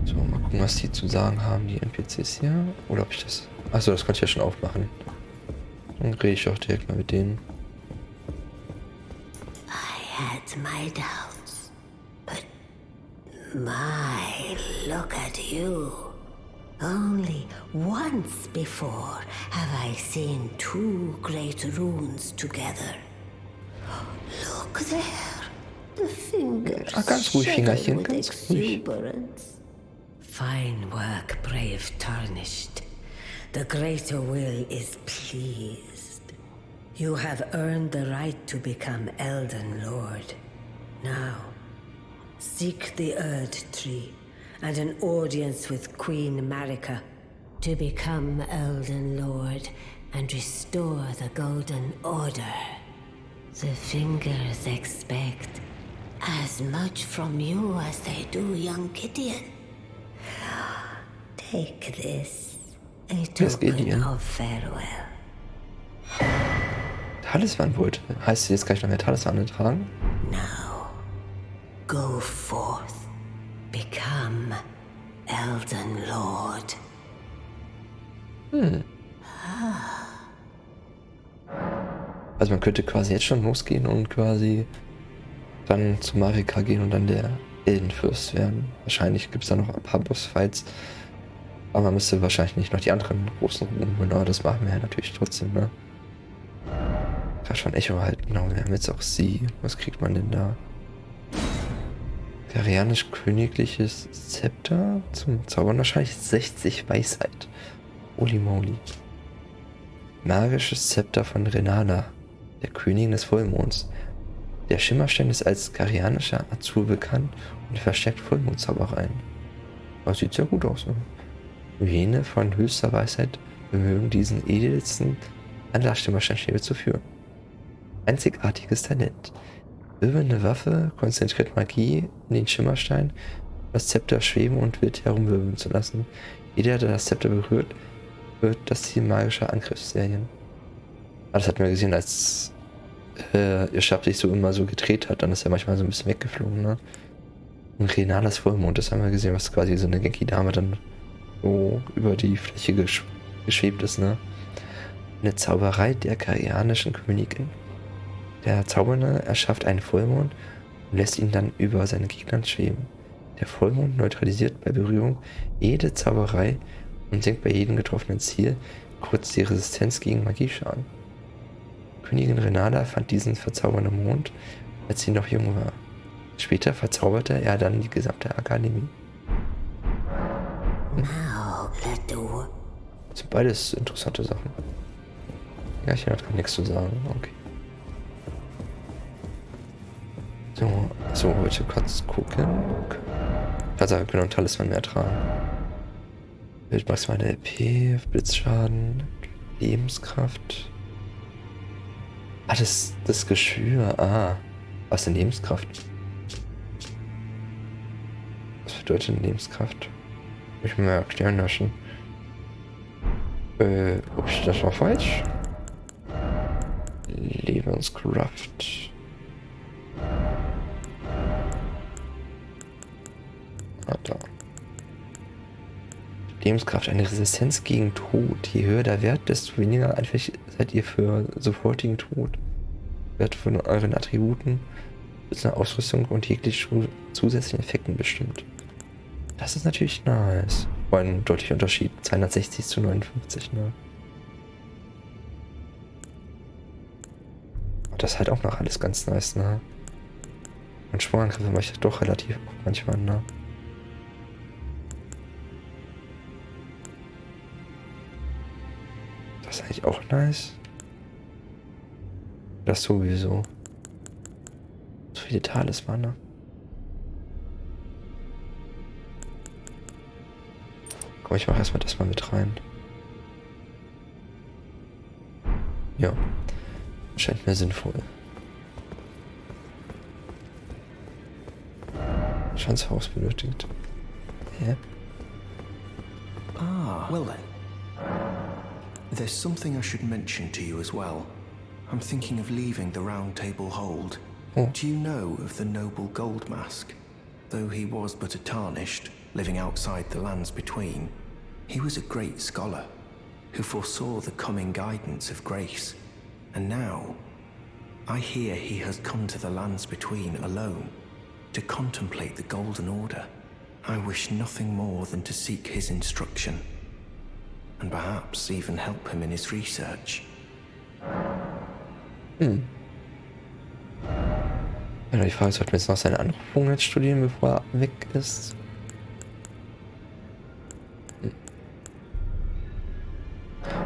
So, mal gucken, was die zu sagen haben, die NPCs hier. Oder ob ich das... Achso, das konnte ich ja schon aufmachen. Dann rede ich auch direkt mal mit denen. I had my doubts, but my, look at you. Only once before have I seen two great runes together. Look there, the fingers Ganz ruhig, shadowed Fingerchen, with ganz ruhig. exuberance. Fine work, brave tarnished. The greater will is pleased. You have earned the right to become Elden Lord. Now, seek the Erd Tree and an audience with Queen Marika to become Elden Lord and restore the Golden Order. The fingers expect as much from you as they do young Gideon. Take this, a token of farewell. Talisman wollte. Heißt, jetzt kann ich noch mehr Talisman tragen? Now, go forth. Become Elden Lord. Also man könnte quasi jetzt schon losgehen und quasi dann zu Marika gehen und dann der Eldenfürst werden. Wahrscheinlich gibt es da noch ein paar Bossfights. Aber man müsste wahrscheinlich nicht noch die anderen großen Ruinen holen, aber das machen wir ja natürlich trotzdem, ne? Gerade schon Echo halt, genau. Wir haben jetzt auch sie. Was kriegt man denn da? Garianisch-königliches Zepter zum Zaubern, wahrscheinlich 60 Weisheit. Holy moly. Magisches Zepter von Renada, der Königin des Vollmonds. Der Schimmerstein ist als garianischer Azur bekannt und verstärkt Vollmondzaubereien. Das sieht sehr gut aus, ne? Jene von höchster Weisheit bemögen diesen edelsten Anlassschimmersteinstäbe zu führen. Einzigartiges Talent. Wirbelnde Waffe konzentriert Magie in den Schimmerstein, das Zepter schweben und wild herumwirbeln zu lassen. Jeder, der das Zepter berührt, wird das Ziel magischer Angriffsserien. Aber das hatten wir gesehen, als ihr Stab sich so immer so gedreht hat, dann ist er manchmal so ein bisschen weggeflogen, ne? Und Renadas Vollmond, das haben wir gesehen, was quasi so eine Genki-Dame dann so über die Fläche geschwebt ist, ne? Eine Zauberei der karianischen Königin. Der Zaubernde erschafft einen Vollmond und lässt ihn dann über seine Gegner schweben. Der Vollmond neutralisiert bei Berührung jede Zauberei und senkt bei jedem getroffenen Ziel kurz die Resistenz gegen Magieschaden. Königin Renada fand diesen verzaubernden Mond, als sie noch jung war. Später verzauberte er dann die gesamte Akademie. Das sind beides interessante Sachen. Ja, ich habe gerade nichts zu sagen. Okay. So, wollte ich kurz gucken. Also, wir können einen Talisman mehr tragen. Bild maximale LP, Blitzschaden, Lebenskraft. Ah, das Geschwür. Ah, was ist denn Lebenskraft? Was bedeutet denn Lebenskraft? Muss ich mir mal erklären lassen. Ups, das war falsch. Lebenskraft. Ah, da. Lebenskraft, eine Resistenz gegen Tod. Je höher der Wert, desto weniger anfällig seid ihr für sofortigen Tod. Wert von euren Attributen ist eine Ausrüstung und jegliche zusätzlichen Effekten bestimmt. Das ist natürlich nice. War ein deutlicher Unterschied. 260 zu 59, ne? Das ist halt auch noch alles ganz nice, ne? Und Sprungangriffe mache ich doch relativ oft manchmal, ne? Das ist eigentlich auch nice. Das sowieso. So viele Talisman, ne? Komm, ich mache erstmal das mal mit rein. Ja. Scheint mir sinnvoll. Schanzhaus benötigt. Hä? Ah, well then. There's something I should mention to you as well. I'm thinking of leaving the Round Table Hold. Oh. Do you know of the noble gold mask? though he was but a tarnished, living outside the lands between, he was a great scholar who foresaw the coming guidance of grace. And now, I hear he has come to the lands between alone to contemplate the Golden Order. I wish nothing more than to seek his instruction, and perhaps even help him in his research. Ja, die Frage ist, sollten wir jetzt noch seine Anrufung jetzt studieren, bevor er weg ist?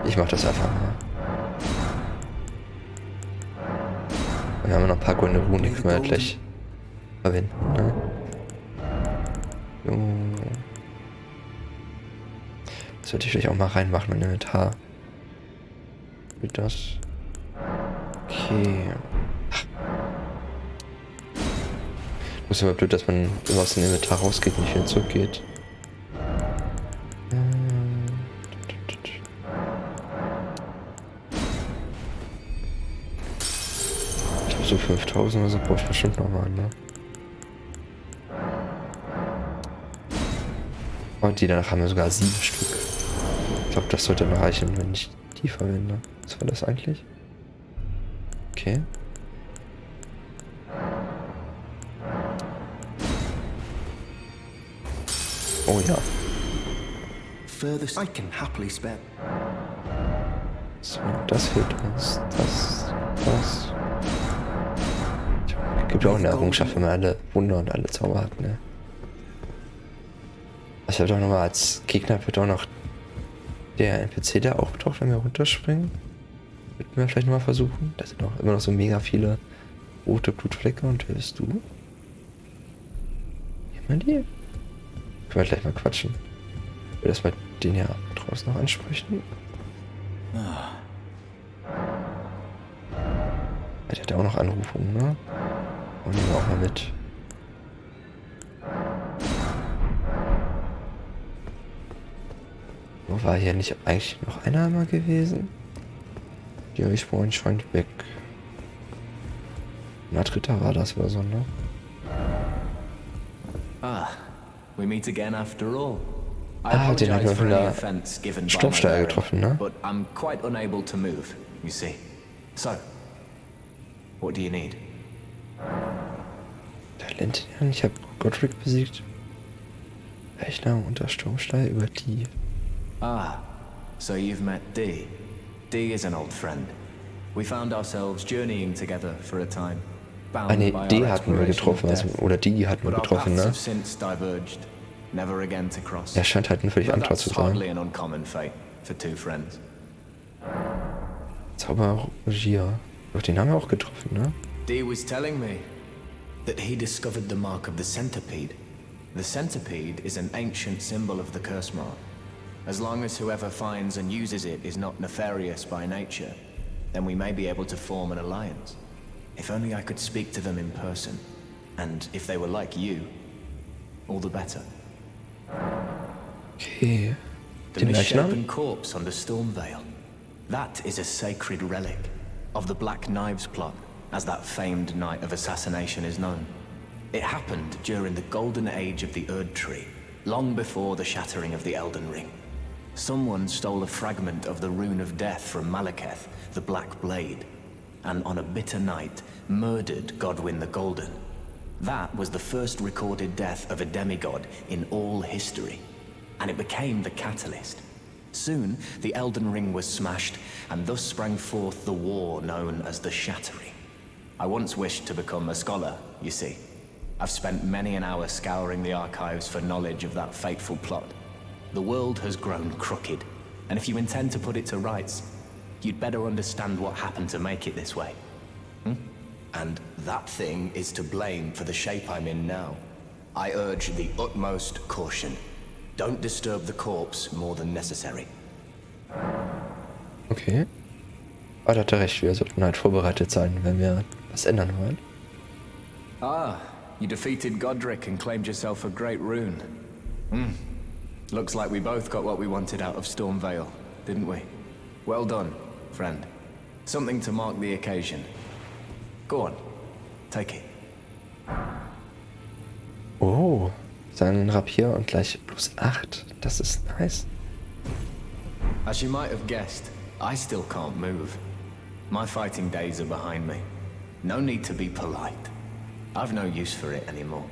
Ich mach das einfach mal. Dann haben wir noch ein paar goldene Runen, die können wir ja gleich verwenden, ne? So. Das sollte ich vielleicht auch mal reinmachen, mein Inventar. Wie das? Okay. Muss immer blöd, dass man immer aus dem Inventar rausgeht und nicht wieder zurückgeht. Ich glaube so 5000 oder so brauche ich bestimmt nochmal, ne? Und die danach haben wir sogar 7 Stück. Ich glaube, das sollte noch reichen, wenn ich die verwende. Was war das eigentlich? Okay. Oh ja. Furthest I can happily spare. So, das fehlt uns. Das. Gibt auch eine Errungenschaft, wenn man alle Wunder und alle Zauber hat, ne? Ich habe doch nochmal als Gegner wird auch noch der NPC, der auftaucht, wenn wir runterspringen. Würden wir vielleicht nochmal versuchen. Da sind auch immer noch so mega viele rote Blutflecke. Und wer bist du? Jemand die? Können wir gleich mal quatschen. Ich will das mal den ja draußen noch ansprechen. Der hat ja auch noch Anrufungen, ne? Und nehmen wir auch mal mit. Wo war hier nicht eigentlich noch einer mal gewesen? Die Respawn scheint weg. Dritter war das oder so, ne? We meet again after all. Den haben wir von der Sturmsteuer getroffen, ne? But I'm quite unable to move, you see. So, what do you need? Talentian, ich habe Godric besiegt. Rechner unter Sturmsteuer über die. So you've met Dee. Dee is an old friend. We found ourselves journeying together for a time. Ne, die hatten wir getroffen, also, oder die hatten wir getroffen, ne? Er scheint halt ein völlig anderer zu sein. Zauberregier. Doch, den haben wir auch getroffen, ne? Dee was telling me that he discovered the mark of the centipede. The centipede is an ancient symbol of the curse mark. As long as whoever finds and uses it is not nefarious by nature, then we may be able to form an alliance. If only I could speak to them in person. And if they were like you, all the better. Okay. The misshapen corpse under Stormvale. That is a sacred relic of the Black Knives plot, as that famed night of assassination is known. It happened during the golden age of the Erd Tree, long before the shattering of the Elden Ring. Someone stole a fragment of the Rune of Death from Malekith, the Black Blade, and on a bitter night, murdered Godwyn the Golden. That was the first recorded death of a demigod in all history, and it became the catalyst. Soon, the Elden Ring was smashed, and thus sprang forth the war known as the Shattering. I once wished to become a scholar, you see. I've spent many an hour scouring the archives for knowledge of that fateful plot. The world has grown crooked, and if you intend to put it to rights, you'd better understand what happened to make it this way. And that thing is to blame for the shape I'm in now. I urge the utmost caution. Don't disturb the corpse more than necessary. Okay. Aber da hat er recht, wir sollten halt vorbereitet sein, wenn wir was ändern wollen. You defeated Godric and claimed yourself a great rune. Looks like we both got what we wanted out of Stormvale, didn't we? Well done, friend. Something to mark the occasion. Go on, take it. Oh, sein Rapier und gleich +8. Das ist nice. As you might have guessed, I still can't move. My fighting days are behind me. No need to be polite. I've no use for it anymore.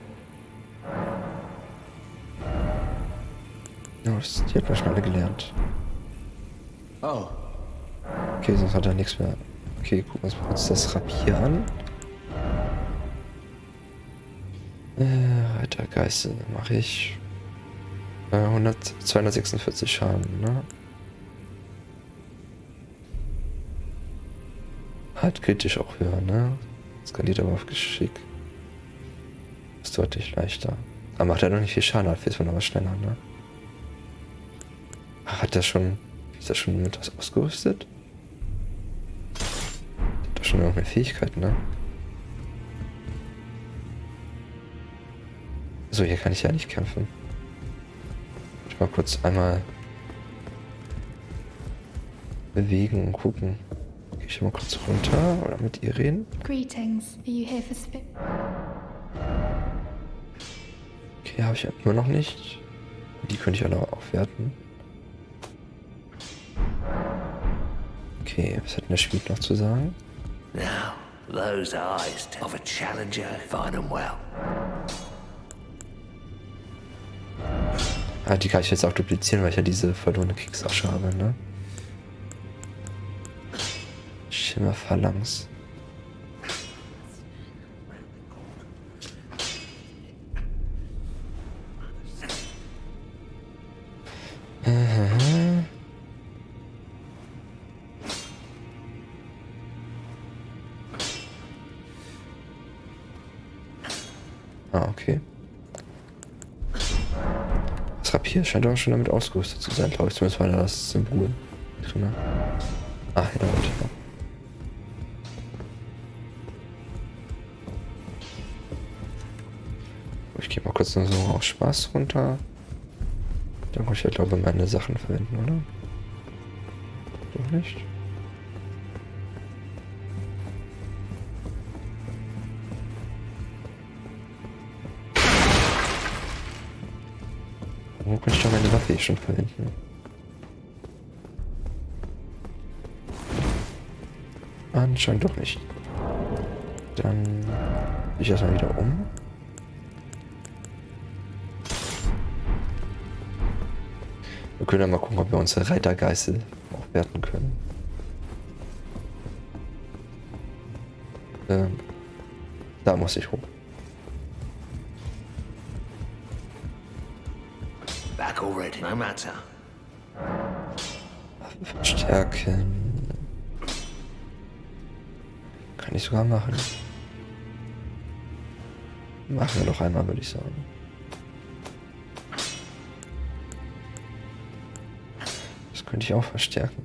Ja, die hat man schon alle gelernt. Oh. Okay, sonst hat er nichts mehr. Okay, gucken wir uns mal kurz das Rapier an. Reitergeißel mache ich 246 Schaden, ne? Hat kritisch auch höher, ne? Skaliert aber auf Geschick. Ist deutlich leichter. Aber macht er noch nicht viel Schaden, hat viel aber schneller, ne? Hat er schon. Ist er schon mit was ausgerüstet? Hat er schon noch mehr Fähigkeiten, ne? So, hier kann ich ja nicht kämpfen. Ich mal kurz einmal bewegen und gucken. Gehe ich mal kurz runter oder mit ihr reden? Greetings. Are you here for Okay, habe ich immer noch nicht. Die könnte ich alle aufwerten. Okay, was hat denn der Schmied noch zu sagen? Now, those eyes of a challenger, fine and well. Ah, die kann ich jetzt auch duplizieren, weil ich ja diese verlorene Kriegsasche habe, ne? Schimmerphalanx. Ah, okay. Das Rapier scheint auch schon damit ausgerüstet zu sein, glaube ich. Zumindest war da das Symbol drin. Ah, ja, damit. Ja. Ich gehe mal kurz nur so auf Spaß runter. Dann kann ich ja, glaube ich, meine Sachen verwenden, oder? Doch nicht? Wo kann ich doch meine Waffe schon verwenden? Anscheinend doch nicht. Dann gehe ich erstmal wieder um. Wir können ja mal gucken, ob wir unsere Reitergeißel aufwerten können. Da muss ich hoch. Back already, no matter. Waffe verstärken. Kann ich sogar machen. Machen wir doch einmal, würde ich sagen. Das könnte ich auch verstärken.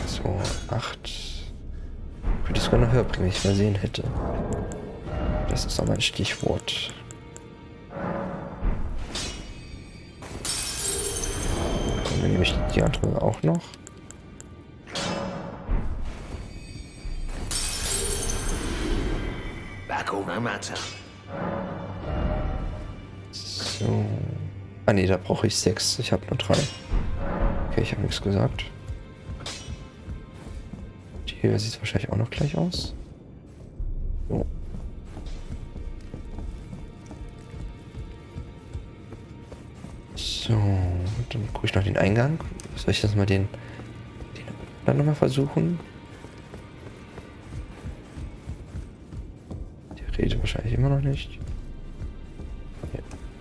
So, 8. Könnte ich sogar noch höher bringen, wenn ich mal sehen hätte. Das ist auch mein Stichwort. Und dann nehme ich die andere auch noch. Back all no matter. So. Ah ne, da brauche ich 6. Ich habe nur 3. Okay, ich habe nichts gesagt. Die hier sieht wahrscheinlich auch noch gleich aus. So. So, dann gucke ich noch den Eingang. Soll ich das mal den dann nochmal versuchen? Die redet wahrscheinlich immer noch nicht.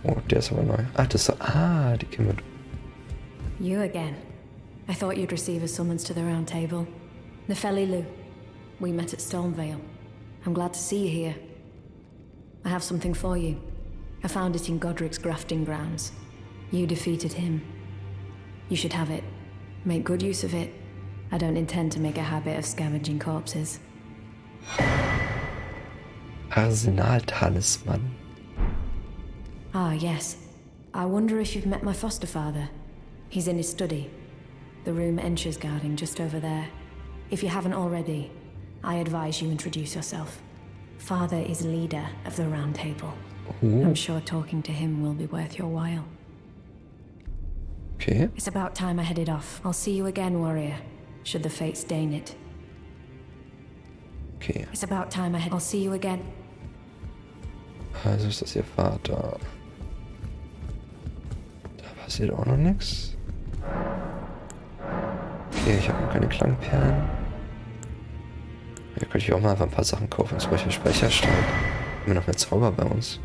Oh, der ist aber neu. Ah, das ist... Ah, die kennen wir. You again. I thought you'd receive a summons to the round table. Nefeli Lu. We met at Stormvale. I'm glad to see you here. I have something for you. I found it in Godric's grafting grounds. You defeated him. You should have it. Make good use of it. I don't intend to make a habit of scavenging corpses. Arsenaltalisman. Ah, yes. I wonder if you've met my foster father. He's in his study. The room Ensher's guarding just over there. If you haven't already, I advise you introduce yourself. Father is leader of the Round Table. I'm sure talking to him will be worth your while. Okay. It's about time I headed off. I'll see you again, warrior, should the fates deign it. Okay. It's about time I'll see you again. Also ist das ihr Vater. Da passiert auch noch nichts. Okay, ich habe noch keine Klangperlen. Hier könnte ich auch mal einfach ein paar Sachen kaufen, zum Beispiel Speicherstaub. Haben wir noch mehr Zauber bei uns?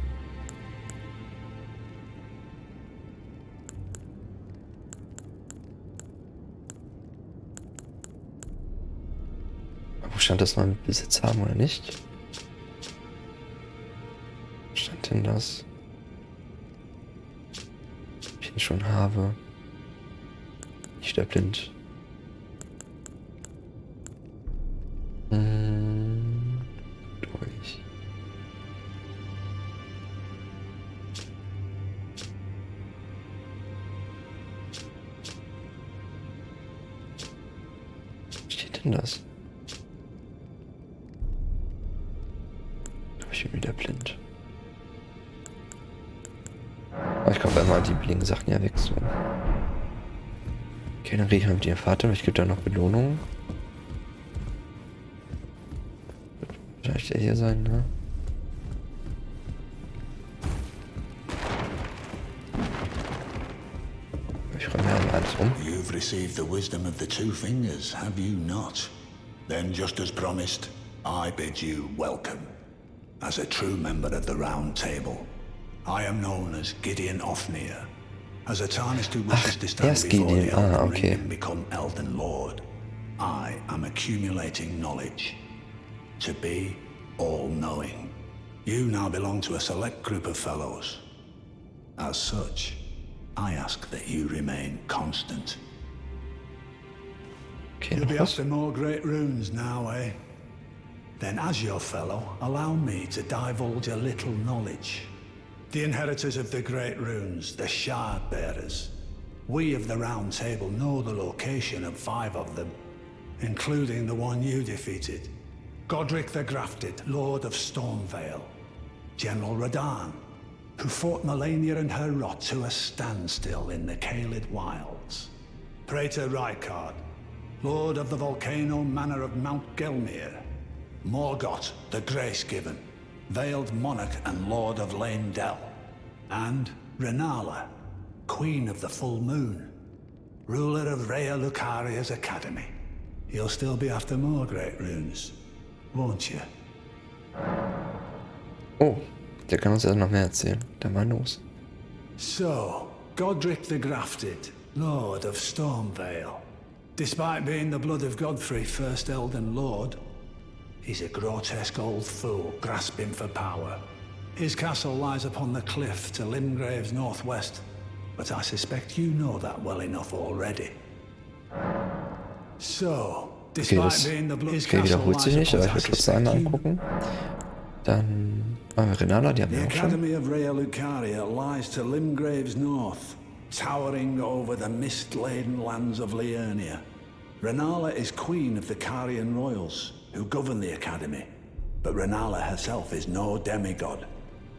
Wo stand das mal mit Besitz haben oder nicht? Wo stand denn das? Ob ich ihn schon habe. Nicht der Blind. Durch. Was steht denn das? Ich bin wieder blind. Aber ich kaufe einmal die billigen Sachen ja weg. So. Okay, dann rede ich mal mit ihrem Vater. Ich gebe da noch Belohnungen. Wird wahrscheinlich der hier sein, ne? Ich räume ja alles um. You've received the wisdom of the two fingers, have you not? Then, just as promised, I bid you welcome. As a true member of the Round Table, I am known as Gideon Ofnir. As a tarnished who wishes to stand before the Elden Ring and become Elden Lord, I am accumulating knowledge. To be all-knowing. You now belong to a select group of fellows. As such, I ask that you remain constant. You'll be after more great runes now, eh? Then as your fellow, allow me to divulge a little knowledge. The inheritors of the great runes, the shard bearers. We of the Round Table know the location of 5 of them, including the one you defeated. Godric the Grafted, Lord of Stormvale. General Radahn, who fought Melania and her rot to a standstill in the Caelid Wilds. Praetor Rykard, Lord of the Volcano Manor of Mount Gelmir. Morgoth, the Grace-Given, Veiled Monarch and Lord of Leyndell. And Renala, Queen of the Full Moon, ruler of Rhea Lucaria's Academy. You'll still be after more great runes, won't you? Oh, der kann uns ja noch mehr erzählen. Dann mal los. So, Godric the Grafted, Lord of Stormvale. Despite being the blood of Godfrey, first Elden Lord, he's a grotesque old fool grasping for power. His castle lies upon the cliff to Limgrave's northwest, but I suspect you know that well enough already. So, despite being the blood, his castle wiederholt sich nicht, aber ich würde trotzdem einmal angucken. Dann machen wir Renala, die haben wir auch schon. The Academy of Rhea Lucaria lies to Limgrave's north, towering over the mist-laden lands of Liurnia. Renala is queen of the Carian royals, who govern the Academy. But Renala herself is no demigod.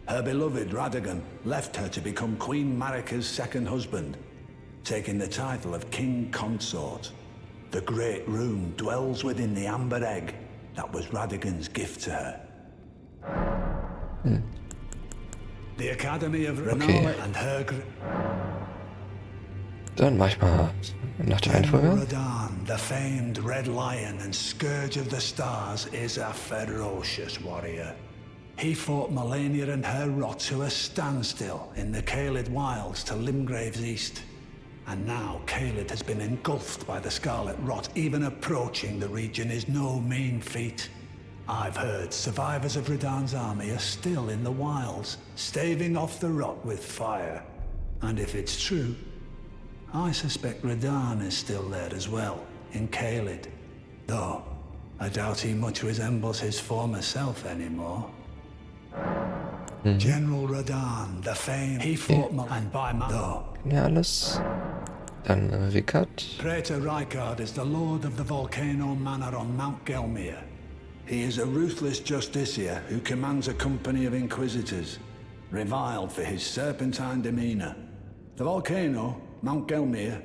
Her beloved Radagon left her to become Queen Marika's second husband, taking the title of King Consort. The Great Rune dwells within the amber egg that was Radagon's gift to her. The Academy of Renala and her... Dann mach ich mal nach der Reihenfolge. Radahn, the famed Red Lion and Scourge of the Stars, is a ferocious warrior. He fought Melania and her rot to a standstill in the Caelid Wilds to Limgrave's east. And now Caelid has been engulfed by the Scarlet Rot. Even approaching the region is no mean feat. I've heard survivors of Radahn's army are still in the wilds, staving off the rot with fire. And if it's true, I suspect Radahn is still there as well, in Caelid. Though, I doubt he much resembles his former self anymore. General Radahn, the famed... He fought and by my... Though... Ja, alles. Dann Rikard. Praetor Rykard is the lord of the Volcano Manor on Mount Gelmir. He is a ruthless justiciar who commands a company of inquisitors, reviled for his serpentine demeanor. The volcano, Mount Gelmir,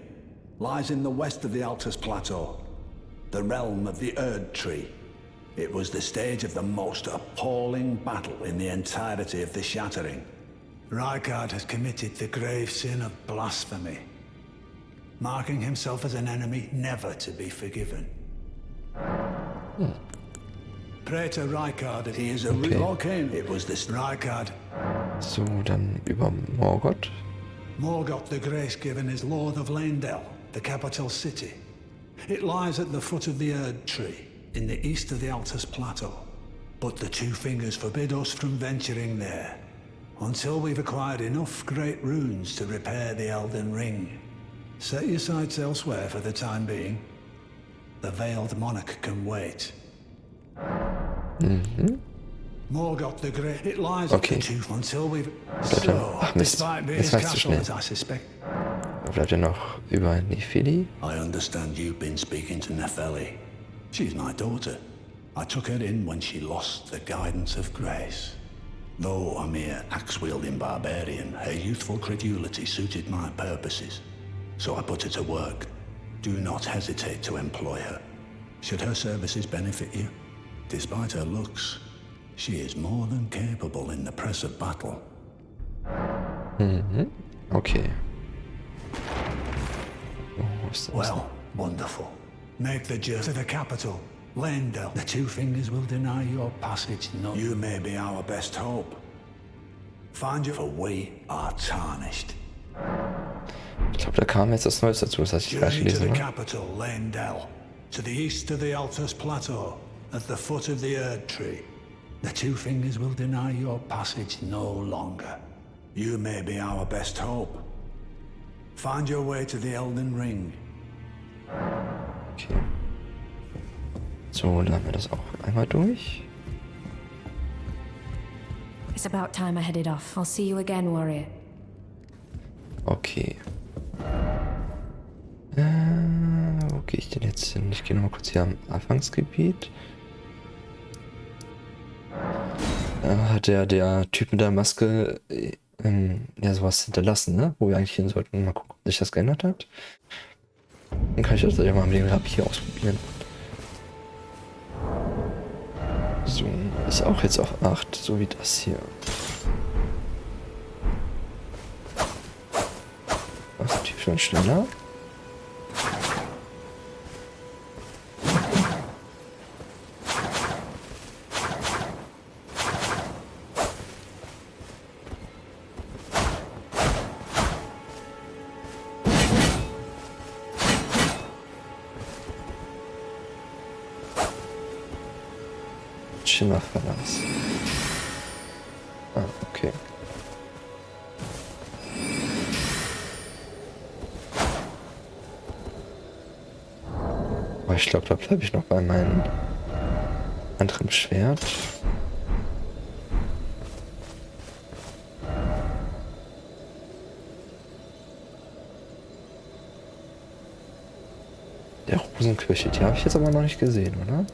lies in the west of the Altus Plateau, the realm of the Erd Tree. It was the stage of the most appalling battle in the entirety of the Shattering. Rykard has committed the grave sin of blasphemy, marking himself as an enemy never to be forgiven. Pray to Rykard, he is a volcano. It was this Rykard. So, dann über Morgoth. Morgoth the Grace-Given is Lord of Leyndell, the capital city. It lies at the foot of the Erd Tree, in the east of the Altus Plateau. But the Two Fingers forbid us from venturing there, until we've acquired enough great runes to repair the Elden Ring. Set your sights elsewhere for the time being. The Veiled Monarch can wait. Morgoth the Great, it lies at the two until we've... So, despite being castle, as I suspect... Bleibt ja noch über Nefeli. I understand you've been speaking to Nefeli. She's my daughter. I took her in when she lost the guidance of grace. Though a mere axe-wielding barbarian, her youthful credulity suited my purposes. So I put her to work. Do not hesitate to employ her. Should her services benefit you, despite her looks, she is more than capable in the press of battle. Okay. Well, wonderful. Make the journey to the capital, Leyndell. The Two Fingers will deny your passage. No, you may be our best hope. Find you, for we are tarnished. Ich glaube, da kam jetzt was Neues dazu, das heißt, ich gleich Journey to lesen, the ne? capital, Leyndell. To the east of the Altus Plateau, at the foot of the Erd Tree. The Two Fingers will deny your passage no longer. You may be our best hope. Find your way to the Elden Ring. Okay. So, dann haben wir das auch einmal durch. It's about time I headed off. I'll see you again, warrior. Okay. Wo gehe ich denn jetzt hin? Ich gehe noch mal kurz hier am Anfangsgebiet. Hat der Typ mit der Maske ja sowas hinterlassen, ne? Wo wir eigentlich hin sollten. Mal gucken, ob sich das geändert hat. Dann kann ich das ja mal mit dem Rab hier ausprobieren. So, ist auch jetzt auf 8, so wie das hier. Das ist schon schneller. Schimmerverlass. Ah, okay. Aber ich glaube, da bleibe ich noch bei meinem anderen Schwert. Der Rosenkirche, die habe ich jetzt aber noch nicht gesehen, oder?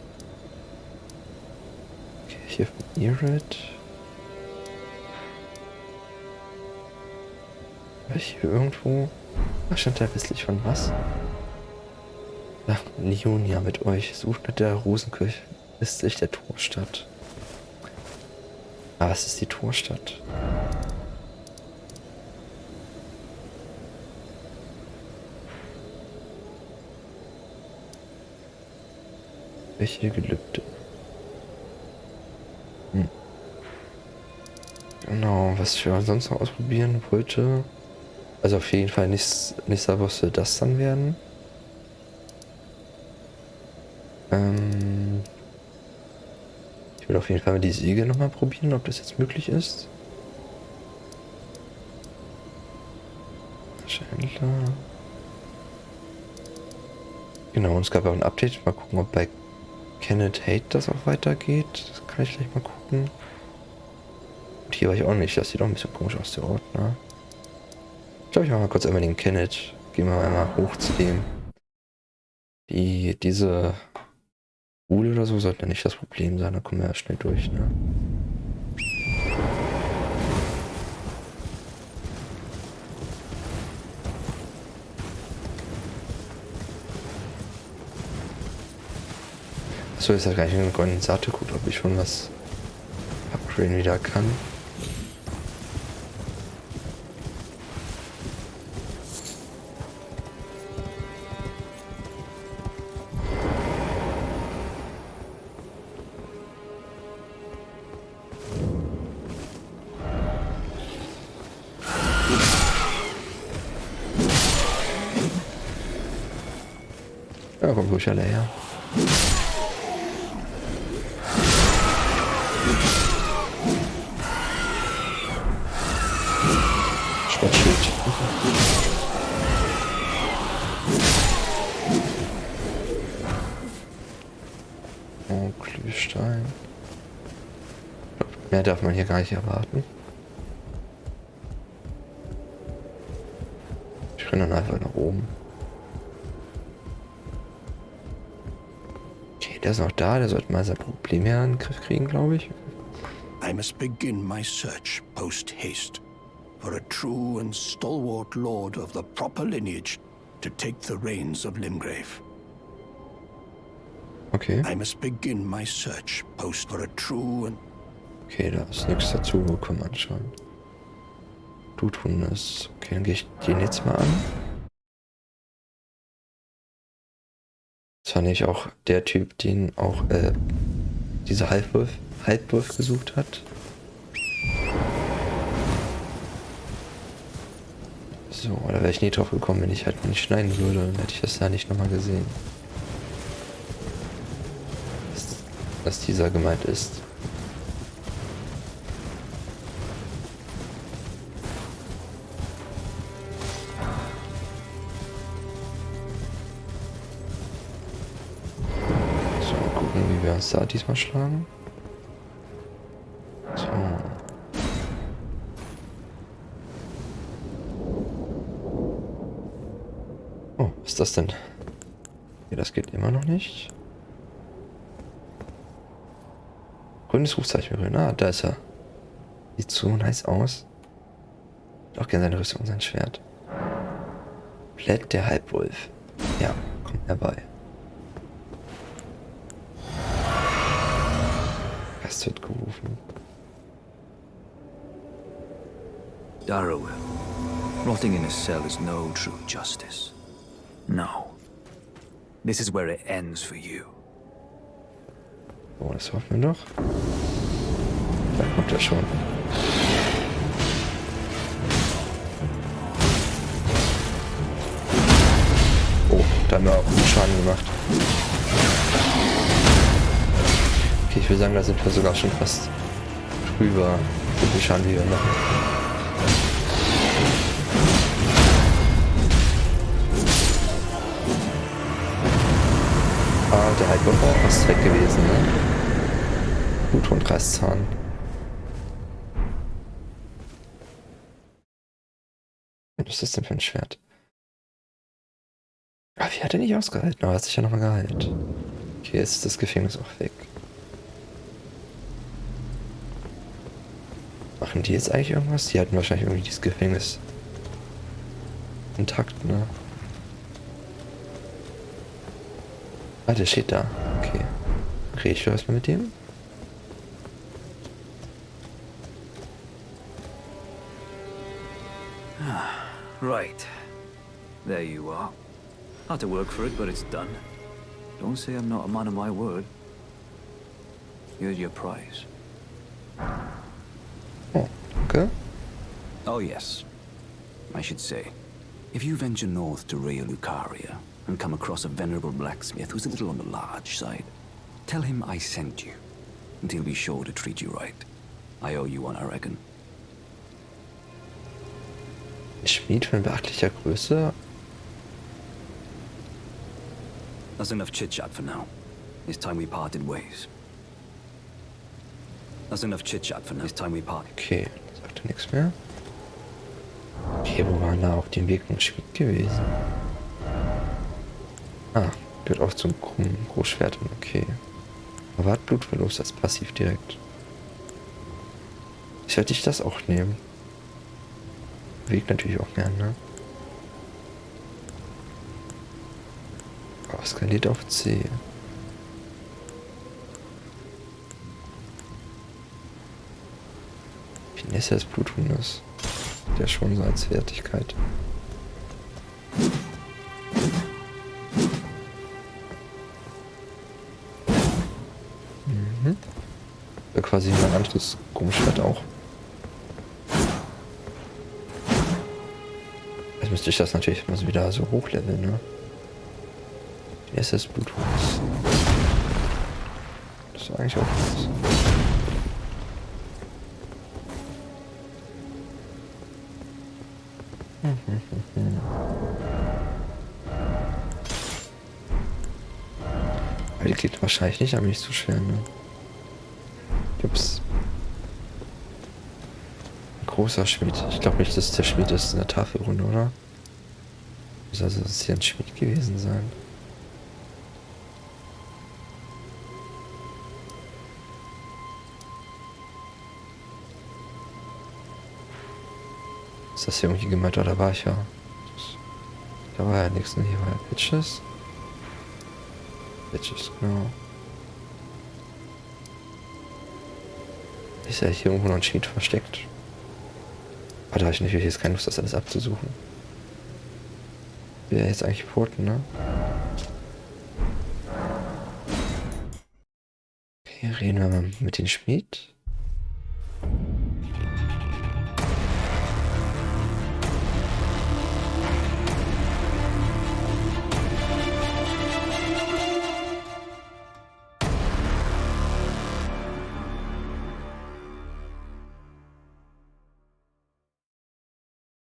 Hier von Irid. War ich hier irgendwo? Ach, stand da westlich von was? Ja, Leonia mit euch. Sucht mit der Rosenkirche westlich der Torstadt. Ah, was ist die Torstadt? Welche Gelübde? Genau, was ich sonst noch ausprobieren wollte. Also auf jeden Fall nächster Woche soll das dann werden. Ich will auf jeden Fall mal die Siegel nochmal probieren, ob das jetzt möglich ist. Händler. Genau, und es gab auch ein Update. Mal gucken, ob bei Kenneth Hate das auch weitergeht. Das kann ich gleich mal gucken. Und hier war ich auch nicht. Das sieht auch ein bisschen komisch aus, der Ort, ne? Ich glaube, ich mache mal kurz einmal den Kenneth. Gehen wir einmal hoch zu dem. Diese Bude oder so sollte ja nicht das Problem sein, da kommen wir ja schnell durch, ne? Achso, ist ja gleich ein goldenen Saate, guckt, ob ich schon was upgraden wieder kann. Ja, kommt ruhig alle her. Sportschild. Oh, Glühstein. Mehr darf man hier gar nicht erwarten. Ich renne dann einfach nach oben. Okay, der ist noch da, der sollte mal sein Problem hier in den Griff kriegen, glaube ich. I must begin my search post haste for a true and stalwart lord of the proper lineage to take the reins of Limgrave. Okay. I must begin my search post for a true and... Okay, da ist nichts dazugekommen anscheinend. Bluthundes. Okay, dann gehe ich den jetzt mal an. Das war nicht auch der Typ, den auch dieser Halbwolf gesucht hat. So, da wäre ich nie drauf gekommen, wenn ich halt nicht schneiden würde, dann hätte ich das ja nicht nochmal gesehen. Dass dieser gemeint ist. So, mal gucken, wie wir uns da diesmal schlagen. So. Oh, was ist das denn? Okay, das geht immer noch nicht. Grünes Rufzeichen berühren. Ah, da ist er. Sieht so nice aus. Hat auch gerne seine Rüstung und sein Schwert. Blaidd der Halbwolf. Ja, kommt herbei. Gast wird gerufen. Darriwil. Rotting in a cell is no true justice. No. This is where it ends for you. Oh, das hoffen wir doch. Da kommt er schon. Oh, da haben wir auch einen Schaden gemacht. Okay, ich würde sagen, da sind wir sogar schon fast drüber, wie viel Schaden wir machen. Ah, der Halbgötter war fast weg gewesen, ne? Bluthundreißzahn. Was ist das denn für ein Schwert? Ah, wie hat er nicht ausgehalten? Aber er hat sich ja nochmal geheilt. Okay, jetzt ist das Gefängnis auch weg. Machen die jetzt eigentlich irgendwas? Die halten wahrscheinlich irgendwie dieses Gefängnis intakt, ne? Ah, der steht da. Okay. Rede ich erstmal mit dem? Right. There you are. Had to work for it, but it's done. Don't say I'm not a man of my word. Here's your prize. Oh, okay. Oh yes. I should say, if you venture north to Rea Lucaria and come across a venerable blacksmith who's a little on the large side, tell him I sent you, and he'll be sure to treat you right. I owe you one, I reckon. Schmied von beachtlicher Größe. That's enough chit-chat for now. It's time we parted ways. That's enough chit-chat for now. It's time we parted. Okay, sagt er nichts mehr. Okay, wo war da auf dem Weg ein Schmied gewesen? Ah, gehört auch zum Großschwert. Okay. Aber hat Blutverlust als Passiv direkt. Ich sollte ich das auch nehmen. Wiegt natürlich auch mehr, ne? Aber skaliert auf C. Finesse des Bluthundes. Der schon so als Wertigkeit. Mhm. Ja, quasi ein anderes Gummischwert auch. Jetzt müsste ich das natürlich mal wieder so hochleveln, ne? Finesse des Bluthundes. Das ist eigentlich auch was. Aber die geht wahrscheinlich nicht, aber nicht so schwer, ne? Ups. Ein großer Schmied. Ich glaube nicht, dass der Schmied ist in der Tafelrunde, oder? Muss also das hier ein Schmied gewesen sein. Ist das hier irgendwie gemeint, oder war ich ja? Da war ja nichts, ne? Hier war ja Bitches. Bitches, genau. Ist ja hier irgendwo noch ein Schmied versteckt. Aber da habe ich natürlich jetzt keine Lust, das alles abzusuchen. Wäre jetzt eigentlich Porten, ne? Okay, reden wir mal mit dem Schmied.